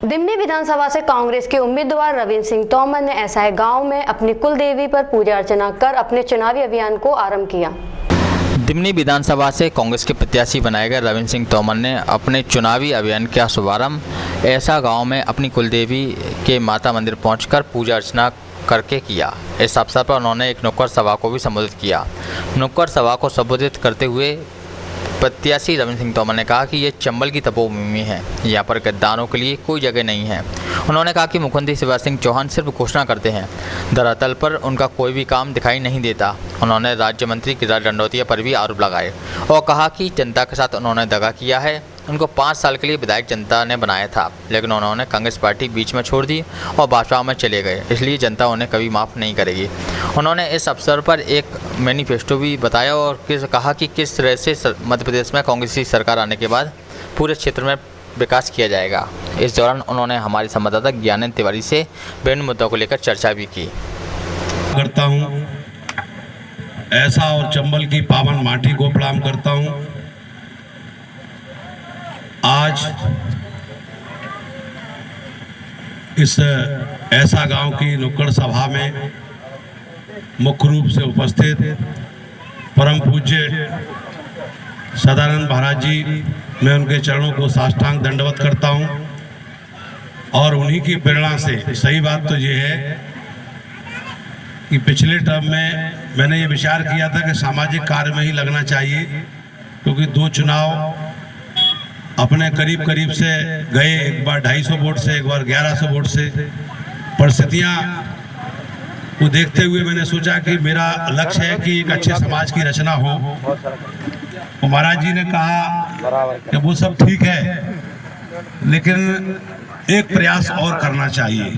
दिमनी विधानसभा से कांग्रेस के उम्मीदवार रविंद्र सिंह तोमर ने एसआई गांव में अपनी कुल देवी पर पूजा अर्चना कर अपने चुनावी अभियान को आरंभ किया। दिमनी विधानसभा से कांग्रेस के प्रत्याशी बनाए गए रविंद्र सिंह तोमर ने अपने चुनावी अभियान का शुभारंभ ऐसा गांव में अपनी कुलदेवी के माता मंदिर पहुंचकर पूजा अर्चना करके किया। इस अवसर पर उन्होंने एक नुक्कड़ सभा को भी संबोधित किया। नुक्कड़ सभा को संबोधित करते हुए प्रत्याशी रविंद्र सिंह तोमर ने कहा कि ये चंबल की तपोभूमि है, यहाँ पर गद्दारों के लिए कोई जगह नहीं है। उन्होंने कहा कि मुख्यमंत्री शिवराज सिंह चौहान सिर्फ घोषणा करते हैं, धरातल पर उनका कोई भी काम दिखाई नहीं देता। उन्होंने राज्य मंत्री गिरिराज दंडोतिया पर भी आरोप लगाए और कहा कि जनता के साथ उन्होंने दगा किया है। उनको 5 साल के लिए विधायक जनता ने बनाया था, लेकिन उन्होंने कांग्रेस पार्टी बीच में छोड़ दी और भाजपा में चले गए, इसलिए जनता उन्हें कभी माफ़ नहीं करेगी। उन्होंने इस अवसर पर एक मैनिफेस्टो भी बताया और कहा कि किस तरह से मध्य प्रदेश में कांग्रेस की सरकार आने के बाद पूरे क्षेत्र में विकास किया जाएगा। इस दौरान उन्होंने हमारी संवाददाता ज्ञानेंद्र तिवारी से विभिन्न मुद्दों को लेकर चर्चा भी की। करता हूँ ऐसा और चंबल की पावन माटी को प्रणाम करता हूँ। आज इस ऐसा गांव की नुक्कड़ सभा में मुख्य रूप से उपस्थित परम पूज्य सदानंद महाराज जी, मैं उनके चरणों को साष्टांग दंडवत करता हूं और उन्हीं की प्रेरणा से सही बात तो ये है कि पिछले टर्म में मैंने ये विचार किया था कि सामाजिक कार्य में ही लगना चाहिए, क्योंकि 2 चुनाव अपने करीब से गए, एक बार 250 वोट से, एक बार 1100 वोट से। परिस्थितियां को देखते हुए मैंने सोचा कि मेरा लक्ष्य है कि एक अच्छे समाज की रचना हो। तो महाराज जी ने कहा कि वो सब ठीक है, लेकिन एक प्रयास और करना चाहिए।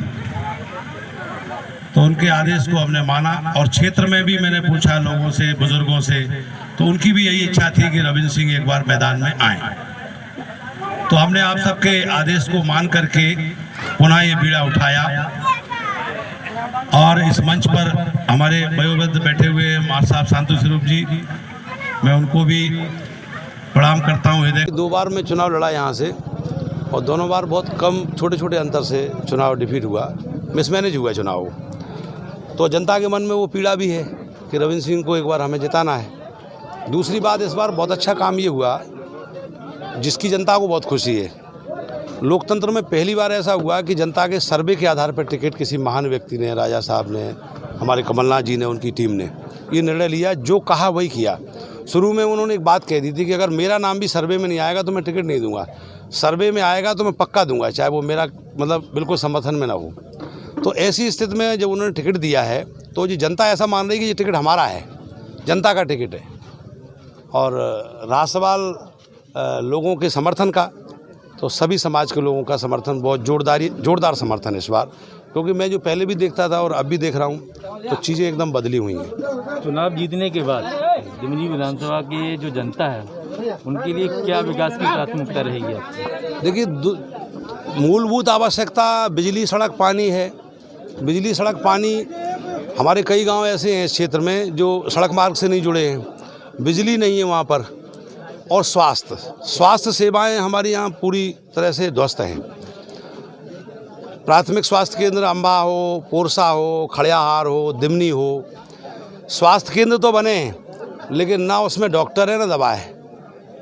तो उनके आदेश को हमने माना और क्षेत्र में भी मैंने पूछा लोगों से, बुजुर्गों से, तो उनकी भी यही इच्छा थी कि रविंद्र सिंह एक बार मैदान में आए। तो हमने आप सबके आदेश को मान करके पुनः ये बीड़ा उठाया और इस मंच पर हमारे वयोवृद्ध बैठे हुए मार साहब शांतु स्वरूप जी, मैं उनको भी प्रणाम करता हूँ। 2 बार में चुनाव लड़ा यहाँ से और दोनों बार बहुत कम छोटे अंतर से चुनाव डिफीट हुआ, मिसमैनेज हुआ चुनाव। तो जनता के मन में वो पीड़ा भी है कि रविंद्र सिंह को एक बार हमें जिताना है। दूसरी बात, इस बार बहुत अच्छा काम ये हुआ जिसकी जनता को बहुत खुशी है। लोकतंत्र में पहली बार ऐसा हुआ कि जनता के सर्वे के आधार पर टिकट किसी महान व्यक्ति ने, राजा साहब ने, हमारे कमलनाथ जी ने, उनकी टीम ने ये निर्णय लिया, जो कहा वही किया। शुरू में उन्होंने एक बात कह दी थी कि अगर मेरा नाम भी सर्वे में नहीं आएगा तो मैं टिकट नहीं दूंगा, सर्वे में आएगा तो मैं पक्का दूंगा, चाहे वो मेरा बिल्कुल समर्थन में ना हो। तो ऐसी स्थिति में जब उन्होंने टिकट दिया है तो जी जनता ऐसा मान रही है कि ये टिकट हमारा है, जनता का टिकट है। और रहा सवाल लोगों के समर्थन का, तो सभी समाज के लोगों का समर्थन बहुत जोरदार समर्थन है इस बार, क्योंकि मैं जो पहले भी देखता था और अब भी देख रहा हूँ तो चीज़ें एकदम बदली हुई हैं। चुनाव जीतने के बाद दिमनी विधानसभा की जो जनता है उनके लिए क्या विकास की प्राथमिकता रहेगी आपकी? देखिए, मूलभूत आवश्यकता बिजली, सड़क, पानी है। बिजली, सड़क, पानी, हमारे कई गांव ऐसे हैं इस क्षेत्र में जो सड़क मार्ग से नहीं जुड़े हैं, बिजली नहीं है वहाँ पर। और स्वास्थ्य सेवाएं हमारे यहाँ पूरी तरह से ध्वस्त हैं। प्राथमिक स्वास्थ्य केंद्र अम्बा हो, पोरसा हो, खड़ियाहार हो, दिमनी हो, स्वास्थ्य केंद्र तो बने हैं लेकिन ना उसमें डॉक्टर है ना दवा है।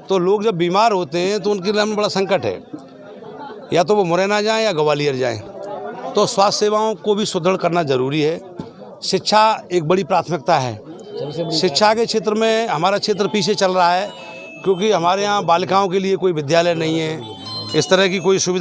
तो लोग जब बीमार होते हैं तो उनके लिए हमें बड़ा संकट है, या तो वो मुरैना जाएं या ग्वालियर जाएं। तो स्वास्थ्य सेवाओं को भी सुदृढ़ करना जरूरी है। शिक्षा एक बड़ी प्राथमिकता है। शिक्षा के क्षेत्र में हमारा क्षेत्र पीछे चल रहा है, क्योंकि हमारे यहाँ बालिकाओं के लिए कोई विद्यालय नहीं है, इस तरह की कोई सुविधा